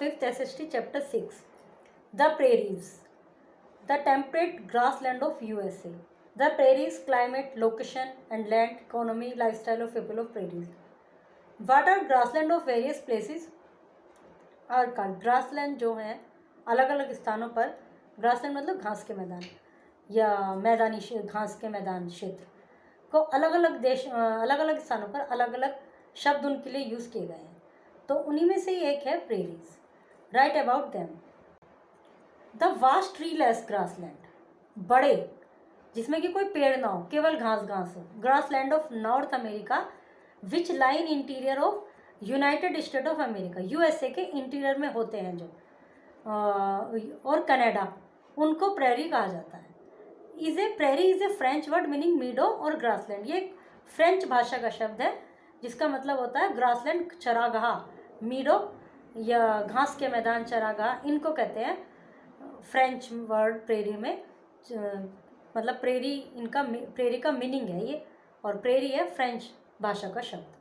5th SST Chapter 6. The Prairies. The temperate grassland of USA. The prairies, climate, location and land, economy, lifestyle of people of prairies. What are grassland of various places are called? Grassland जो है अलग अलग स्थानों पर, grassland मतलब घास के मैदान या मैदानी घास के मैदान क्षेत्र को अलग अलग स्थानों पर अलग अलग शब्द उनके लिए यूज़ किए गए हैं। तो उन्हीं में से एक है prairies. Right about them. The vast treeless grassland, बड़े जिसमें कि कोई पेड़ ना हो, केवल घास घास हो। Grassland of North America which line interior of United state of America, USA के इंटीरियर में होते हैं जो, और कनाडा, उनको प्रेरी कहा जाता है। Prairie is a French word meaning मीडो और ग्रासलैंड। ये एक फ्रेंच भाषा का शब्द है जिसका मतलब होता है ग्रासलैंड, चरागाह। मीडो या घास के मैदान, चरागाह, इनको कहते हैं फ्रेंच वर्ड प्रेरी में। मतलब प्रेरी, इनका प्रेरी का मीनिंग है ये, और प्रेरी है फ्रेंच भाषा का शब्द।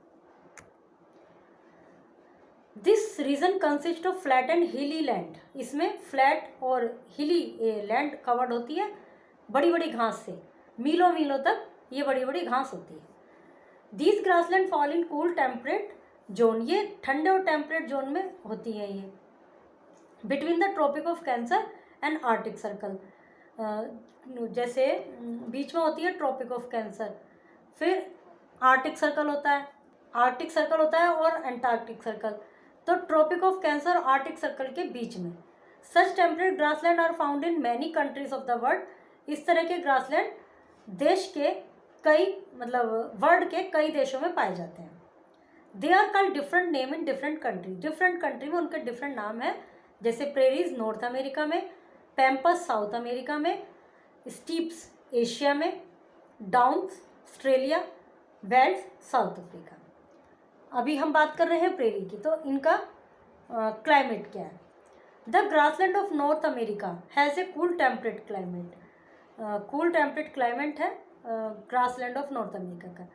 This region consist of flat and hilly land. इसमें फ्लैट और हिली लैंड कवर्ड होती है बड़ी बड़ी घास से, मीलों मीलों तक ये बड़ी बड़ी घास होती है। These grassland fall in cool temperate zone, ये ठंडे और टेम्परेट जोन में होती हैं ये, between the tropic of cancer and arctic circle. जैसे बीच में होती है ट्रॉपिक ऑफ कैंसर, फिर आर्टिक सर्कल होता है, और एंटार्क्टिक सर्कल। तो ट्रॉपिक ऑफ कैंसर और आर्टिक सर्कल के बीच में such temperate grassland are found in many countries of the world. इस तरह के ग्रासलैंड देश के कई, मतलब वर्ल्ड के कई देशों में पाए जाते हैं। They are called different name in different country, different country में उनके डिफरेंट नाम है। जैसे प्रेरीज नॉर्थ अमेरिका में, पैम्पस साउथ अमेरिका में, स्टीप्स एशिया में, downs Australia, velds South Africa. अभी हम बात कर रहे हैं प्रेरी की, तो इनका क्लाइमेट क्या है। The grassland of North America has a cool temperate climate. Cool temperate climate है ग्रासलैंड ऑफ नॉर्थ अमेरिका का।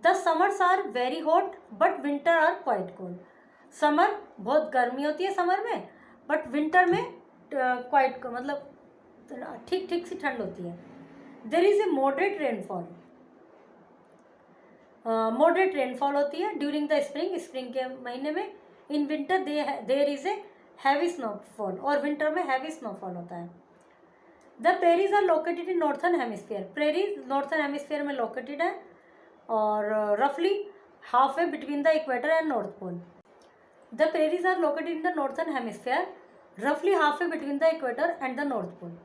The summers are very hot but winter are quite cold. Summer बहुत गर्मी होती है समर में, बट विंटर में quite, मतलब ठीक ठीक सी ठंड होती है। There is a moderate rainfall, moderate rainfall होती है ड्यूरिंग द स्प्रिंग, स्प्रिंग के महीने में। In winter there is a heavy snowfall, और विंटर में हैवी स्नोफॉल होता है। The prairies are located in northern hemisphere, prairies northern hemisphere में लोकेटेड है, और रफली half way between the equator and north pole. The prairies are located in the northern hemisphere, रफली half way between the equator and the north pole.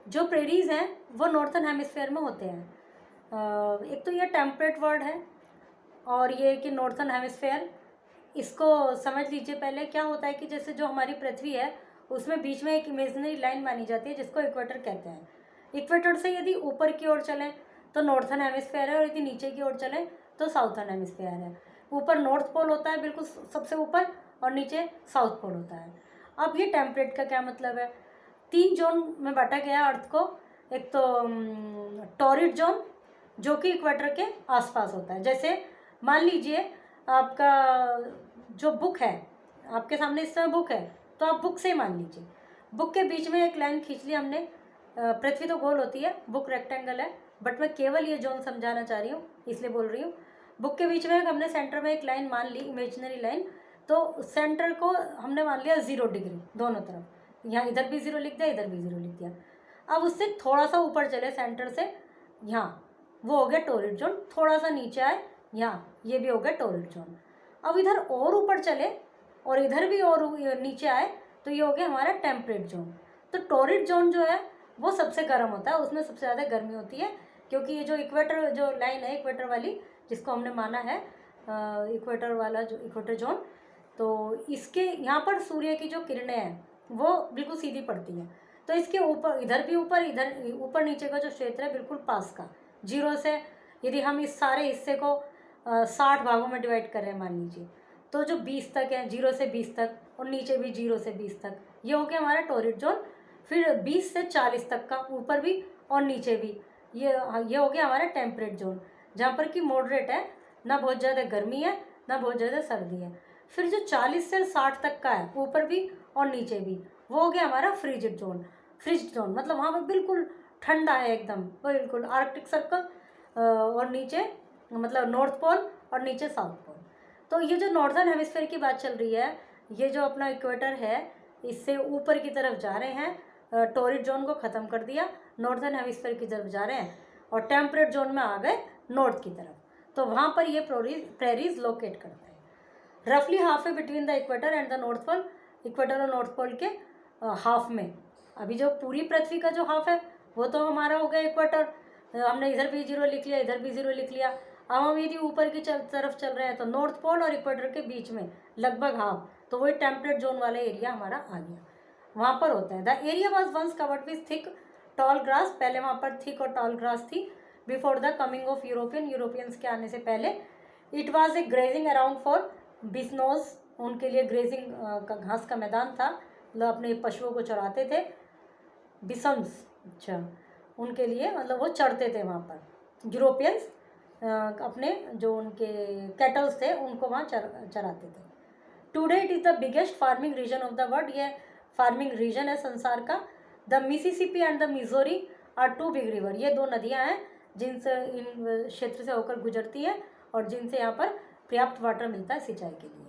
जो prairies हैं वो northern hemisphere में होते हैं। एक तो ये टेम्परेट वर्ड है, और ये कि नॉर्थन हेमिस्फीयर, इसको समझ लीजिए। पहले क्या होता है कि जैसे जो हमारी पृथ्वी है उसमें बीच में एक इमेजिनरी लाइन मानी जाती है जिसको इक्वेटर कहते हैं। इक्वेटर से यदि ऊपर की ओर चलें तो नॉर्थन हेमिस्फीयर है, और यदि नीचे की ओर चलें तो साउथर्न हेमिस्फीयर है। ऊपर नॉर्थ पोल होता है बिल्कुल सबसे ऊपर, और नीचे साउथ पोल होता है। अब ये टेम्परेट का क्या मतलब है। 3 जोन में बांटा गया अर्थ को। एक तो टॉरिड जोन जो कि इक्वेटर के आसपास होता है। जैसे मान लीजिए आपका जो बुक है, आपके सामने इस समय बुक है, तो आप बुक से ही मान लीजिए, बुक के बीच में एक लाइन खींच ली हमने। पृथ्वी तो गोल होती है, बुक रेक्टेंगल है, बट मैं केवल ये जोन समझाना चाह रही हूँ इसलिए बोल रही हूँ। बुक के बीच में हमने सेंटर में एक लाइन मान ली, इमेजिनरी लाइन, तो सेंटर को हमने मान लिया 0 डिग्री दोनों तरफ। यहाँ इधर भी 0 लिख दिया, इधर भी 0 लिख दिया। अब उससे थोड़ा सा ऊपर चले सेंटर से, यहाँ वो हो गया टॉरिड जोन। थोड़ा सा नीचे आए, यहाँ ये भी हो गया टॉरिड जोन। अब इधर और ऊपर चले और इधर भी और नीचे आए तो ये हो गया हमारा टेम्परेट जोन। तो टॉरिड जोन जो है वो सबसे गर्म होता है, उसमें सबसे ज़्यादा गर्मी होती है, क्योंकि ये जो इक्वेटर जो लाइन है, इक्वेटर वाली जिसको हमने माना है इक्वेटर वाला जो इक्वेटर जोन, तो इसके यहाँ पर सूर्य की जो किरणें हैं वो बिल्कुल सीधी पड़ती हैं। तो इसके ऊपर, इधर भी ऊपर, इधर ऊपर नीचे का जो क्षेत्र है बिल्कुल पास का, 0 से यदि हम इस सारे हिस्से को 60 भागों में डिवाइड करें मान लीजिए, तो जो 20 तक है, 0 से 20 तक, और नीचे भी 0 से 20 तक, ये हो गया हमारा टॉरिड जोन। फिर 20 से 40 तक का ऊपर भी और नीचे भी, ये हो गया हमारा टेम्परेट जोन, जहाँ पर कि मॉडरेट है, ना बहुत ज़्यादा गर्मी है ना बहुत ज़्यादा सर्दी है। फिर जो 40 से 60 तक का है, ऊपर भी और नीचे भी, वो हो गया हमारा फ्रिजिड जोन। फ्रिज जोन मतलब वहाँ पर बिल्कुल ठंडा है एकदम, बिल्कुल आर्कटिक सर्कल, और नीचे मतलब नॉर्थ पोल और नीचे साउथ पोल। तो ये जो नॉर्दर्न हेमिस्फीयर की बात चल रही है, ये जो अपना इक्वेटर है, इससे ऊपर की तरफ जा रहे हैं, टॉरिड जोन को ख़त्म कर दिया, नॉर्दर्न हेमिस्फीयर की तरफ जा रहे हैं और टेम्परेट जोन में आ गए नॉर्थ की तरफ। तो वहाँ पर ये प्रेरीज लोकेट करते हैं। रफली half way between the equator and the north pole, equator और नॉर्थ पोल के हाफ में। अभी जो पूरी पृथ्वी का जो हाफ है वो तो हमारा हो गया इक्वेटर, हमने इधर भी 0 लिख लिया, इधर भी 0 लिख लिया। अब हम यदि ऊपर की तरफ चल रहे हैं तो नॉर्थ पोल और इक्वेटर के बीच में लगभग हाफ, तो वही टेम्परेट जोन वाला एरिया हमारा आ गया, वहाँ पर होता है। The area was once covered with thick tall grass, पहले वहाँ पर थिक और टॉल ग्रास थी before the coming of Europeans के आने से पहले। It was a grazing around for bisons, उनके लिए ग्रेजिंग का घास का मैदान था, मतलब अपने पशुओं को चराते थे। बिसन्स, अच्छा, उनके लिए मतलब वो चढ़ते थे वहाँ पर। यूरोपियंस अपने जो उनके कैटल्स थे उनको वहाँ चराते थे। Today it is the biggest farming region of the world, ये फार्मिंग रीजन है संसार का। The Mississippi and the Missouri are 2 big river, ये 2 नदियाँ हैं जिनसे इन क्षेत्र से होकर गुजरती है और जिनसे यहाँ पर पर्याप्त वाटर मिलता है सिंचाई के लिए।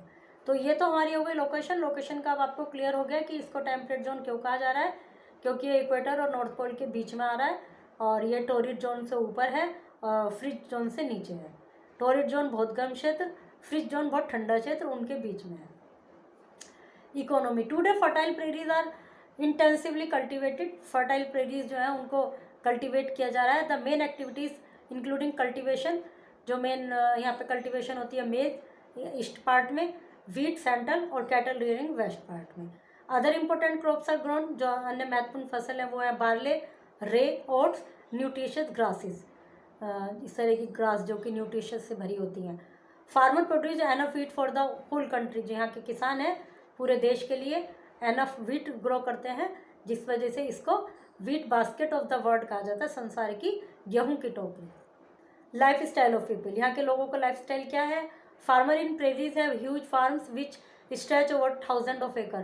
तो ये तो हमारी हो गई लोकेशन का। अब आपको क्लियर हो गया कि इसको टेम्परेट जोन क्यों कहा जा रहा है, क्योंकि ये इक्वेटर और नॉर्थ पोल के बीच में आ रहा है और ये टॉरिड जोन से ऊपर है और फ्रिज जोन से नीचे है। टॉरिड जोन बहुत गर्म क्षेत्र, फ्रिज जोन बहुत ठंडा क्षेत्र, उनके बीच में है। Economy, today fertile prairies are intensively cultivated, fertile prairies जो है उनको कल्टिवेट किया जा रहा है। The main activities including cultivation, जो मेन यहाँ पे कल्टिवेशन होती है मेज ईस्ट पार्ट में, वीट सेंट्रल और कैटल रियरिंग वेस्ट पार्ट में। Other important crops are grown, जो अन्य महत्वपूर्ण फसल है वो है बार्ले, रे, ओट्स, न्यूट्रिशियस ग्रासेस, इस तरह की ग्रास जो कि न्यूट्रिशियस से भरी होती हैं। Farmer produce enough wheat for the whole country, जो यहाँ के किसान हैं पूरे देश के लिए एनफ वीट ग्रो करते हैं, जिस वजह से इसको wheat basket of the world कहा जाता है, संसार की गेहूं की टोकरी। लाइफ स्टाइल ऑफ पीपल, यहाँ के लोगों का लाइफ स्टाइल क्या है। Farmer in prairies have huge farms which stretch over 1000 of एकड़,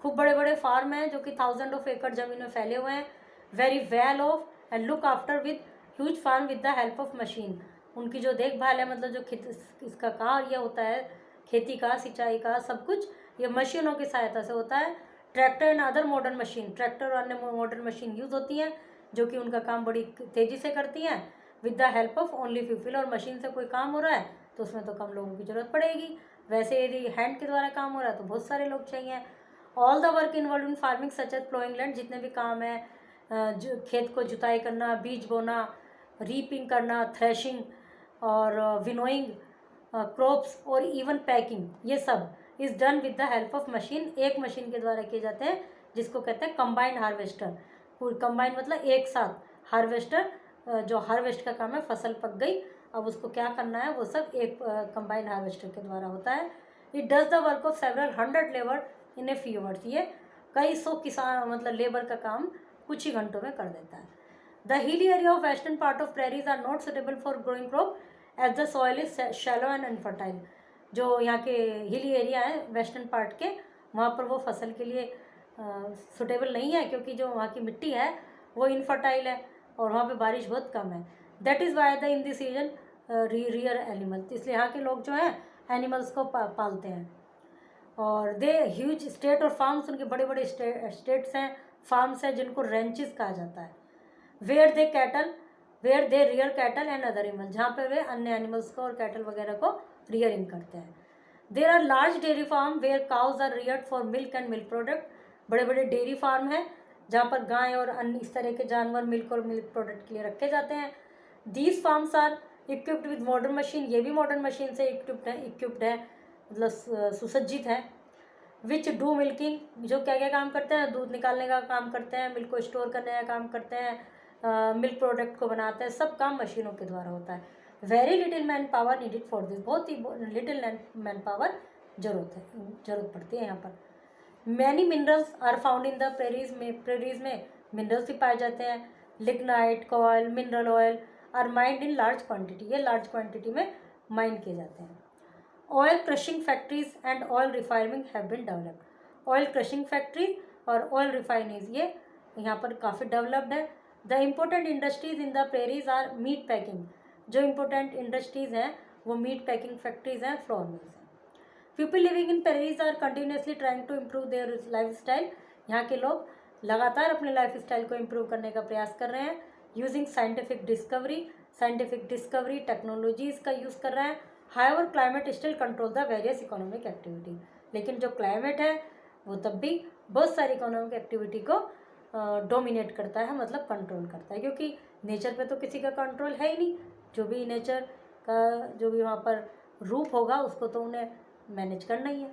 खूब बड़े बड़े फार्म हैं जो कि 1000 ऑफ एकड़ ज़मीन में फैले हुए हैं। Very well off and look after with huge farm with the help of machine, उनकी जो देखभाल है, मतलब जो इसका कार्य होता है खेती का, सिंचाई का, सब कुछ ये मशीनों की सहायता से होता है। Tractor and other modern machine, tractor और अन्य मॉडर्न मशीन यूज़ होती हैं जो कि उनका काम बड़ी तेज़ी से करती हैं with the help of only people, और मशीन से कोई काम हो रहा है तो उसमें तो कम लोगों की ज़रूरत पड़ेगी। वैसे यदि हैंड के द्वारा काम हो रहा है तो बहुत सारे लोग चाहिए। All the work involve in farming such as ploughing land, जितने भी काम है, जो खेत को जुताई करना, बीज बोना, रीपिंग करना, थ्रेशिंग और विनोइंग क्रॉप्स और इवन पैकिंग, ये सब is done with the help of machine, एक मशीन के द्वारा किए जाते हैं जिसको कहते हैं कंबाइंड हार्वेस्टर। कंबाइंड मतलब एक साथ, हार्वेस्टर जो हार्वेस्ट का काम है, फसल पक गई अब उसको क्या करना है वो सब एक कंबाइंड हार्वेस्टर के द्वारा होता है। It does the work of several 100 labour in a few hours, ये कई 100 किसान मतलब लेबर का काम कुछ ही घंटों में कर देता है। The hilly area of western part of prairies are not suitable for growing crop as the soil is shallow and infertile, जो यहाँ के हिली एरिया है वेस्टर्न पार्ट के, वहाँ पर वो फसल के लिए सुटेबल नहीं है क्योंकि जो वहाँ की मिट्टी है वो इनफर्टाइल है और वहाँ पे बारिश बहुत कम है। That is why the in this season rear animal, इसलिए यहाँ के लोग जो हैं एनिमल्स को पालते हैं। और दे ह्यूज स्टेट और फार्म्स, उनके बड़े बड़े स्टेट्स हैं, फार्म्स हैं जिनको रेंचेस कहा जाता है। Where they rear cattle and other animal, जहाँ पर वे अन्य एनिमल्स को और कैटल वगैरह को रियरिंग करते हैं। There are large dairy farm where cows are reared for milk and milk product, बड़े बड़े डेयरी फार्म हैं जहाँ पर गाय और अन्य इस तरह के जानवर मिल्क और मिल्क प्रोडक्ट के लिए रखे जाते हैं। These farms are equipped with modern machine, ये भी मॉडर्न मशीन से इक्विप्ड है मतलब सुसज्जित है। विच डू मिल्किंग, जो क्या क्या काम करते हैं, दूध निकालने का काम करते हैं, मिल्क को स्टोर करने का काम करते हैं, मिल्क प्रोडक्ट को बनाते हैं, सब काम मशीनों के द्वारा होता है। Very little man power needed for this, बहुत ही लिटिल मैन पावर जरूरत पड़ती है यहाँ पर। Many minerals are found in the prairies में मिनरल्स भी पाए जाते हैं। लिग्नाइट, कोयल, mineral oil are mined in large quantity, ये लार्ज क्वांटिटी में माइन किए जाते हैं। Oil crushing factories and oil refining have been developed. Oil crushing factories और ऑयल रिफाइनरीज ये यहाँ पर काफ़ी डेवलप्ड है। The important industries in the prairies are meat packing. जो इम्पोर्टेंट इंडस्ट्रीज हैं वो मीट पैकिंग फैक्ट्रीज हैं, फ्लोर मिल्स हैं। People living in prairies are continuously trying to improve their life style. यहाँ के लोग लगातार अपने लाइफ स्टाइल को इम्प्रूव करने का प्रयास कर रहे हैं। यूजिंग साइंटिफिक डिस्कवरी टेक्नोलॉजीज का यूज़ कर रहे हैं। हाईवर climate still control the various economic activity. लेकिन जो क्लाइमेट है वो तब भी बहुत सारी इकोनॉमिक एक्टिविटी को डोमिनेट करता है, मतलब कंट्रोल करता है, क्योंकि नेचर पे तो किसी का कंट्रोल है ही नहीं। जो भी नेचर का जो भी वहाँ पर रूप होगा उसको तो उन्हें मैनेज करना ही है।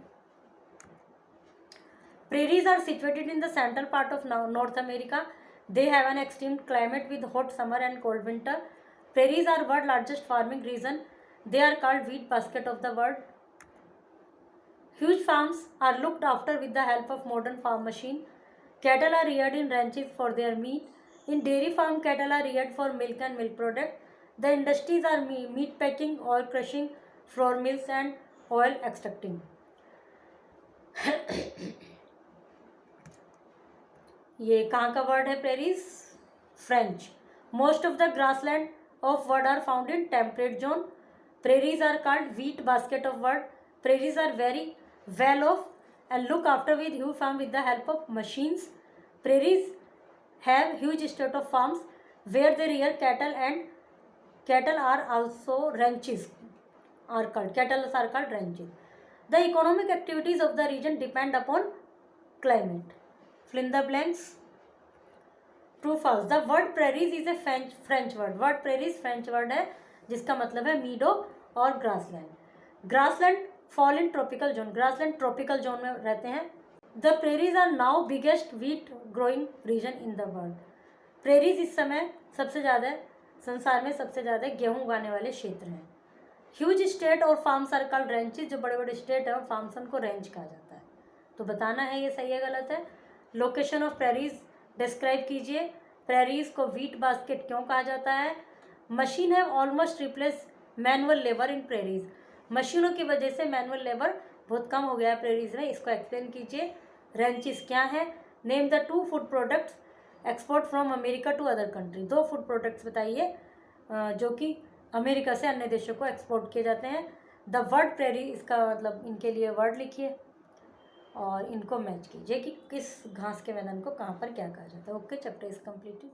Prairies are situated in the central part of North America. They have an extreme climate with hot summer and cold winter. Prairies are world's largest farming region. They are called wheat basket of the world. Huge farms are looked after with the help of modern farm machine. Cattle are reared in ranches for their meat. In dairy farm, cattle are reared for milk and milk product. The industries are meat packing, oil crushing, flour mills and oil extracting. ये कहाँ का world है prairies? French. Most of the grassland of world are found in temperate zone. Prairies are called wheat basket of world. Prairies are very well off and look after with huge farm with the help of machines. Prairies have huge state of farms where they rear cattle and cattle are also ranches are called. Cattle are called ranches. The economic activities of the region depend upon climate. Fill in the blanks. True false. The word prairies is a French word. Word prairies French word है जिसका मतलब है meadow और grassland. Grassland fall in tropical zone. Grassland tropical zone में रहते हैं. The prairies are now biggest wheat growing region in the world. Prairies इस समय सबसे ज़्यादा संसार में सबसे ज़्यादा गेहूँ उगाने वाले क्षेत्र हैं. Huge state और farms are called ranches. जो बड़े बड़े स्टेट हैं और फार्म्स उनको रेंज कहा जाता है. तो बताना है ये सही है गलत है. लोकेशन ऑफ प्रेरीज डिस्क्राइब कीजिए. प्रेरीज को व्हीट बास्केट क्यों कहा जाता है? Machine have almost replace manual labour in prairies. मशीनों की वजह से मैनुअल लेबर बहुत कम हो गया है प्रेरीज में. इसको एक्सप्लेन कीजिए. रेंचेस क्या है? Name the 2 food products export from America to other country. 2 food products बताइए जो कि अमेरिका से अन्य देशों को एक्सपोर्ट किए जाते हैं. द वर्ड प्रेरी, इसका मतलब इनके लिए वर्ड लिखिए और इनको मैच कीजिए कि किस घास के मैदान को कहाँ पर क्या कहा जाता है. Okay, chapter is completed.